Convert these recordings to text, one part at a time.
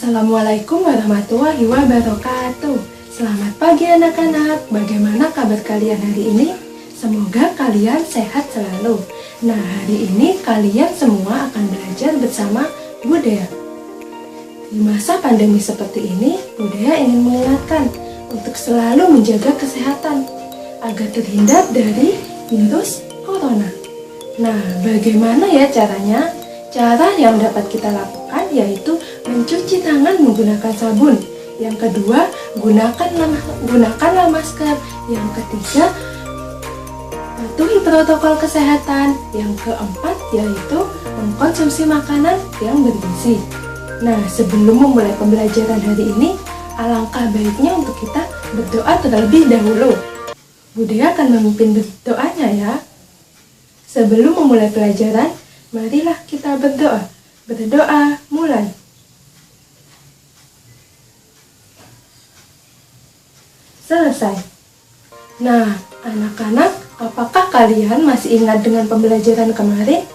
Assalamualaikum warahmatullahi wabarakatuh. Selamat pagi anak-anak. Bagaimana kabar kalian hari ini? Semoga kalian sehat selalu. Nah, hari ini kalian semua akan belajar bersama Budaya. Di masa pandemi seperti ini, Budaya ingin mengingatkan untuk selalu menjaga kesehatan agar terhindar dari virus corona. Nah, bagaimana ya caranya? Cara yang dapat kita lakukan yaitu mencuci tangan menggunakan sabun. Yang kedua, gunakanlah masker. Yang ketiga, patuhi protokol kesehatan. Yang keempat, yaitu mengkonsumsi makanan yang bergizi. Nah, sebelum memulai pembelajaran hari ini, alangkah baiknya untuk kita berdoa terlebih dahulu. Budaya akan memimpin berdoanya ya. Sebelum memulai pelajaran, marilah kita berdoa. Berdoa mulai. Selesai. Nah, anak-anak, apakah kalian masih ingat dengan pembelajaran kemarin?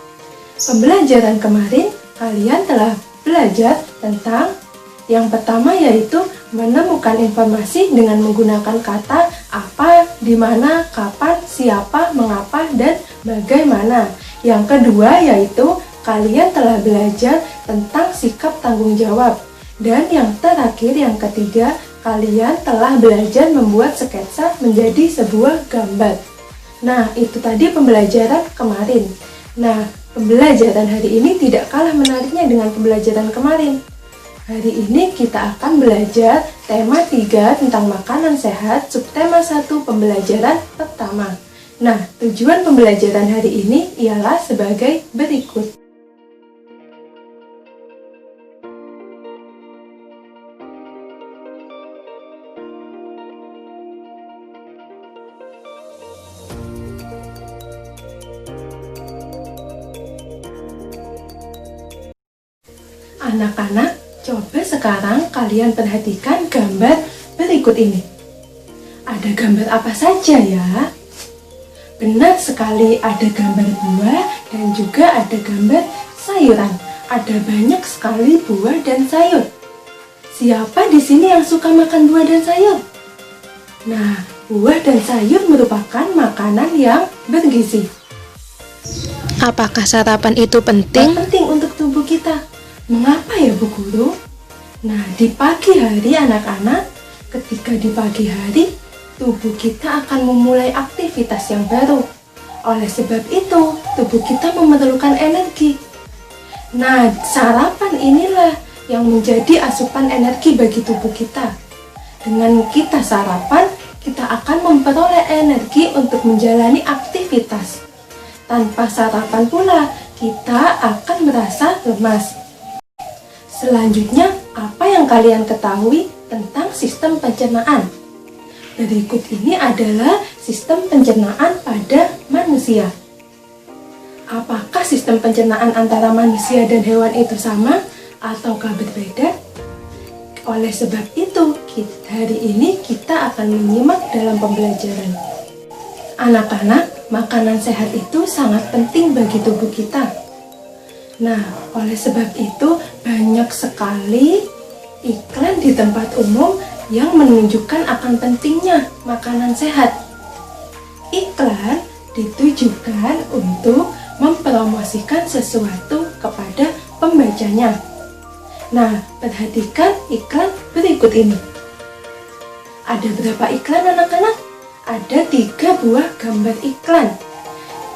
Pembelajaran kemarin, kalian telah belajar tentang yang pertama yaitu menemukan informasi dengan menggunakan kata apa, di mana, kapan, siapa, mengapa, dan bagaimana. Yang kedua yaitu kalian telah belajar tentang sikap tanggung jawab. Dan yang terakhir, yang ketiga, kalian telah belajar membuat sketsa menjadi sebuah gambar. Nah, itu tadi pembelajaran kemarin. Nah, pembelajaran hari ini tidak kalah menariknya dengan pembelajaran kemarin. Hari ini kita akan belajar tema 3 tentang makanan sehat, subtema 1 pembelajaran pertama. Nah, tujuan pembelajaran hari ini ialah sebagai berikut. Anak-anak, coba sekarang kalian perhatikan gambar berikut ini. Ada gambar apa saja ya? Benar sekali, ada gambar buah dan juga ada gambar sayuran. Ada banyak sekali buah dan sayur. Siapa di sini yang suka makan buah dan sayur? Nah, buah dan sayur merupakan makanan yang bergizi. Apakah sarapan itu penting? Penting untuk tubuh kita. Mengapa ya Bu Guru? Nah, di pagi hari anak-anak, ketika di pagi hari, tubuh kita akan memulai aktivitas yang baru. Oleh sebab itu, tubuh kita memerlukan energi. Nah, sarapan inilah yang menjadi asupan energi bagi tubuh kita. Dengan kita sarapan, kita akan memperoleh energi untuk menjalani aktivitas. Tanpa sarapan pula, kita akan merasa lemas. Selanjutnya, apa yang kalian ketahui tentang sistem pencernaan? Berikut ini adalah sistem pencernaan pada manusia. Apakah sistem pencernaan antara manusia dan hewan itu sama ataukah berbeda? Oleh sebab itu, hari ini kita akan menyimak dalam pembelajaran. Anak-anak, makanan sehat itu sangat penting bagi tubuh kita. Nah, oleh sebab itu banyak sekali iklan di tempat umum yang menunjukkan akan pentingnya makanan sehat. Iklan ditujukan untuk mempromosikan sesuatu kepada pembacanya. Nah, perhatikan iklan berikut ini. Ada berapa iklan anak-anak? Ada 3 buah gambar iklan.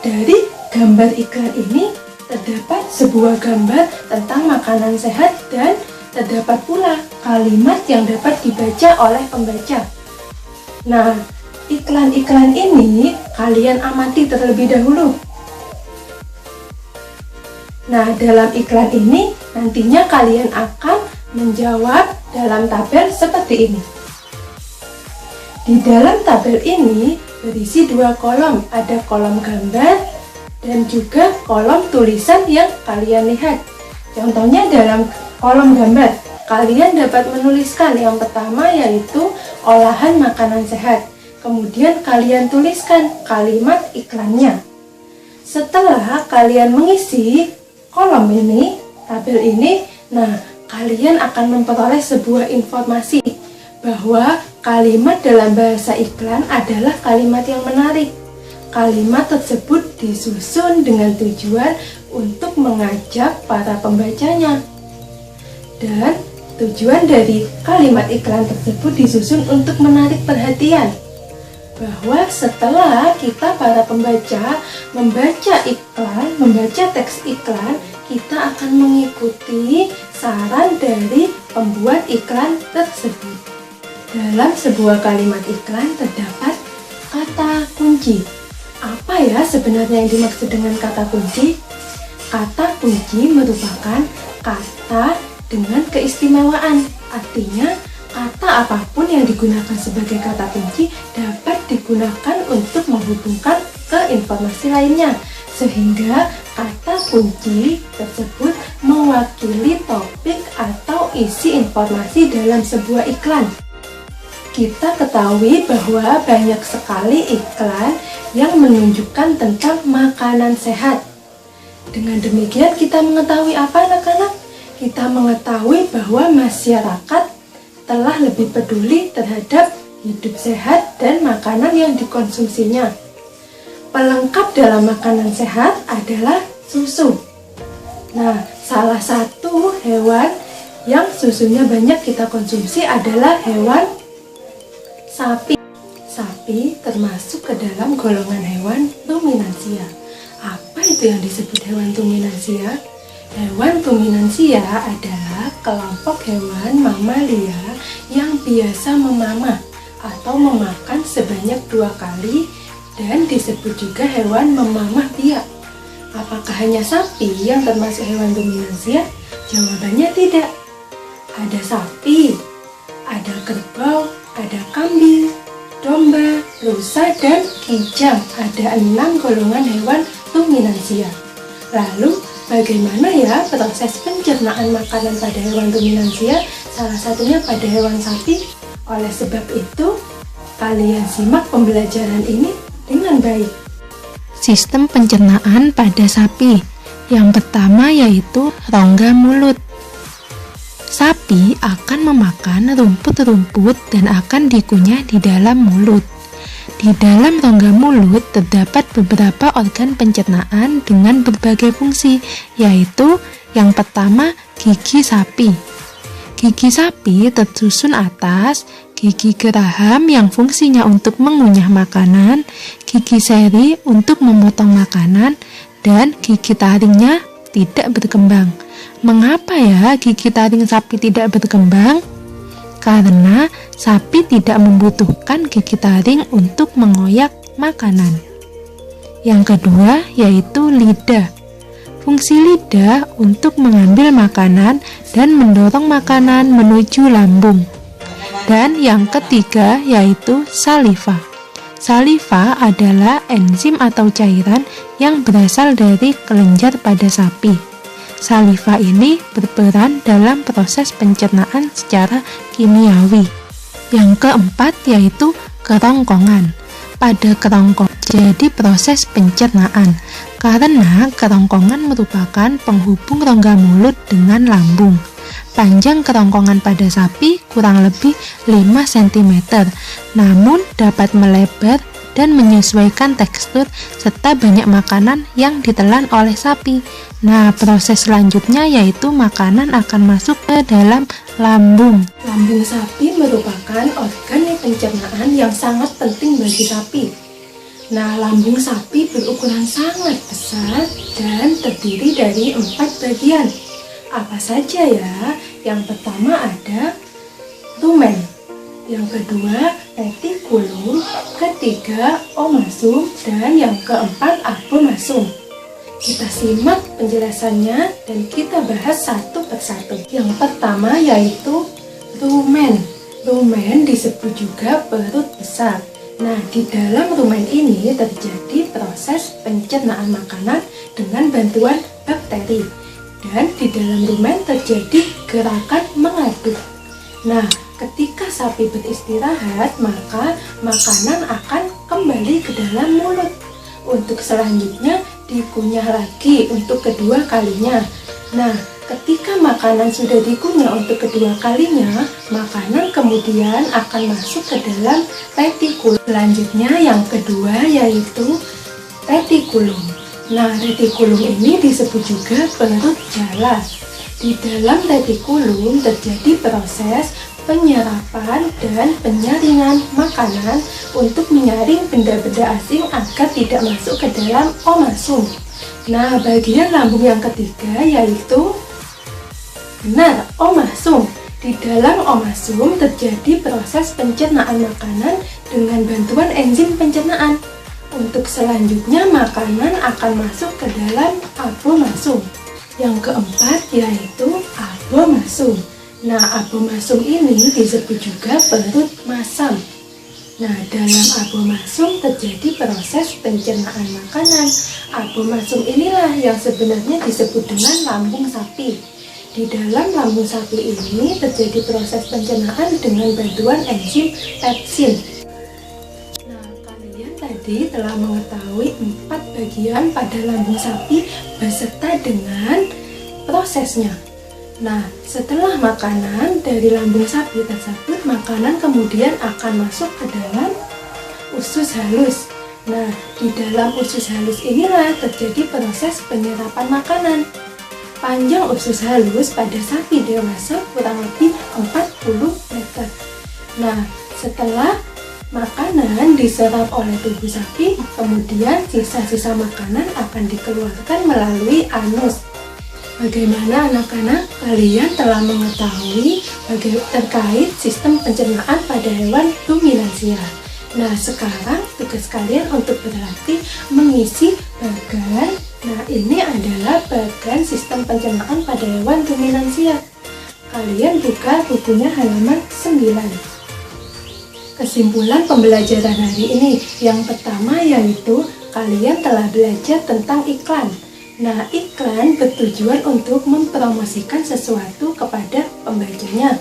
Dari gambar iklan ini terdapat sebuah gambar tentang makanan sehat dan terdapat pula kalimat yang dapat dibaca oleh pembaca. Nah, iklan-iklan ini kalian amati terlebih dahulu. Nah, dalam iklan ini nantinya kalian akan menjawab dalam tabel seperti ini. Di dalam tabel ini berisi 2 kolom, ada kolom gambar dan juga kolom tulisan yang kalian lihat. Contohnya dalam kolom gambar, kalian dapat menuliskan yang pertama yaitu olahan makanan sehat. Kemudian kalian tuliskan kalimat iklannya. Setelah kalian mengisi kolom ini, tabel ini, nah kalian akan memperoleh sebuah informasi bahwa kalimat dalam bahasa iklan adalah kalimat yang menarik. Kalimat tersebut disusun dengan tujuan untuk mengajak para pembacanya. Dan tujuan dari kalimat iklan tersebut disusun untuk menarik perhatian. Bahwa setelah kita para pembaca membaca iklan, membaca teks iklan, kita akan mengikuti saran dari pembuat iklan tersebut. Dalam sebuah kalimat iklan terdapat kata kunci. Apa ya sebenarnya yang dimaksud dengan kata kunci? Kata kunci merupakan kata dengan keistimewaan. Artinya, kata apapun yang digunakan sebagai kata kunci dapat digunakan untuk menghubungkan ke informasi lainnya. Sehingga kata kunci tersebut mewakili topik atau isi informasi dalam sebuah iklan. Kita ketahui bahwa banyak sekali iklan yang menunjukkan tentang makanan sehat. Dengan demikian kita mengetahui apa anak-anak? Kita mengetahui bahwa masyarakat telah lebih peduli terhadap hidup sehat dan makanan yang dikonsumsinya. Pelengkap dalam makanan sehat adalah susu. Nah, salah satu hewan yang susunya banyak kita konsumsi adalah hewan sapi. Sapi termasuk ke dalam golongan hewan ruminansia. Apa itu yang disebut hewan ruminansia? Hewan ruminansia adalah kelompok hewan mamalia yang biasa memamah atau memakan sebanyak 2 kali dan disebut juga hewan memamah biak. Apakah hanya sapi yang termasuk hewan ruminansia? Jawabannya tidak. Ada sapi, ada kerbau, ada kambing, domba, rusa, dan kijang. Ada 6 golongan hewan ruminansia. Lalu, bagaimana ya proses pencernaan makanan pada hewan ruminansia? Salah satunya pada hewan sapi. Oleh sebab itu, kalian simak pembelajaran ini dengan baik. Sistem pencernaan pada sapi. Yang pertama yaitu rongga mulut. Sapi akan memakan rumput-rumput dan akan dikunyah di dalam mulut. Di dalam rongga mulut terdapat beberapa organ pencernaan dengan berbagai fungsi, yaitu yang pertama gigi sapi. Gigi sapi tersusun atas, gigi geraham yang fungsinya untuk mengunyah makanan, gigi seri untuk memotong makanan, dan gigi taringnya tidak berkembang. Mengapa ya gigi taring sapi tidak berkembang? Karena sapi tidak membutuhkan gigi taring untuk mengoyak makanan. Yang kedua yaitu lidah. Fungsi lidah untuk mengambil makanan dan mendorong makanan menuju lambung. Dan yang ketiga yaitu saliva. Saliva adalah enzim atau cairan yang berasal dari kelenjar pada sapi. Saliva ini berperan dalam proses pencernaan secara kimiawi. Yang keempat yaitu kerongkongan. Pada kerongkongan jadi proses pencernaan karena kerongkongan merupakan penghubung rongga mulut dengan lambung. Panjang kerongkongan pada sapi kurang lebih 5 cm, namun dapat melebar dan menyesuaikan tekstur serta banyak makanan yang ditelan oleh sapi. Nah, proses selanjutnya yaitu makanan akan masuk ke dalam lambung. Lambung sapi merupakan organ pencernaan yang sangat penting bagi sapi. Nah, lambung sapi berukuran sangat besar dan terdiri dari 4 bagian. Apa saja ya? Yang pertama ada rumen, yang kedua retikulum, ketiga omasum, dan yang keempat abomasum. Kita simak penjelasannya dan kita bahas satu persatu. Yang pertama yaitu rumen. Rumen disebut juga perut besar. Nah, di dalam rumen ini terjadi proses pencernaan makanan dengan bantuan bakteri. Dan di dalam rumen terjadi gerakan mengaduk. Nah, ketika sapi beristirahat, maka makanan akan kembali ke dalam mulut. Untuk selanjutnya dikunyah lagi untuk kedua kalinya. Nah, ketika makanan sudah dikunyah untuk kedua kalinya, makanan kemudian akan masuk ke dalam retikulum. Selanjutnya yang kedua yaitu retikulum. Nah, retikulum ini disebut juga perut jala. Di dalam retikulum terjadi proses penyerapan dan penyaringan makanan untuk menyaring benda-benda asing agar tidak masuk ke dalam omasum. Nah, bagian lambung yang ketiga yaitu benar, omasum. Di dalam omasum terjadi proses pencernaan makanan dengan bantuan enzim pencernaan. Untuk selanjutnya makanan akan masuk ke dalam abomasum. Yang keempat yaitu abomasum. Nah, abomasum ini disebut juga perut masam. Nah, dalam abomasum terjadi proses pencernaan makanan. Abomasum inilah yang sebenarnya disebut dengan lambung sapi. Di dalam lambung sapi ini terjadi proses pencernaan dengan bantuan enzim pepsin. Nah, kalian tadi telah mengetahui 4 bagian pada lambung sapi beserta dengan prosesnya. Nah, setelah makanan dari lambung sapi tersebut, makanan kemudian akan masuk ke dalam usus halus. Nah, di dalam usus halus inilah terjadi proses penyerapan makanan. Panjang usus halus pada sapi dewasa kurang lebih 40 meter. Nah, setelah makanan diserap oleh tubuh sapi, kemudian sisa-sisa makanan akan dikeluarkan melalui anus. Bagaimana anak-anak? Kalian telah mengetahui terkait sistem pencernaan pada hewan ruminansia. Nah, sekarang tugas kalian untuk berlatih mengisi bagan. Nah, ini adalah bagan sistem pencernaan pada hewan ruminansia. Kalian buka bukunya halaman 9. Kesimpulan pembelajaran hari ini. Yang pertama yaitu kalian telah belajar tentang iklan. Nah, iklan bertujuan untuk mempromosikan sesuatu kepada pembacanya.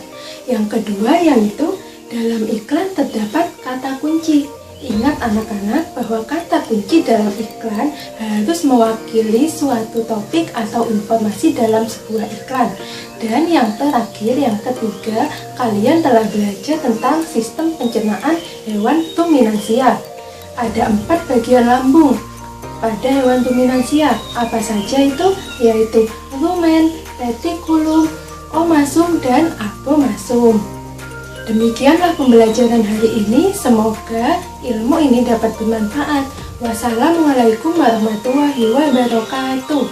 Yang kedua yaitu dalam iklan terdapat kata kunci. Ingat anak-anak bahwa kata kunci dalam iklan harus mewakili suatu topik atau informasi dalam sebuah iklan. Dan yang terakhir, yang ketiga, kalian telah belajar tentang sistem pencernaan hewan ruminansia. Ada 4 bagian lambung pada hewan ruminansia. Apa saja itu? Yaitu rumen, retikulum, omasum, dan abomasum. Demikianlah pembelajaran hari ini. Semoga ilmu ini dapat bermanfaat. Wassalamualaikum warahmatullahi wabarakatuh.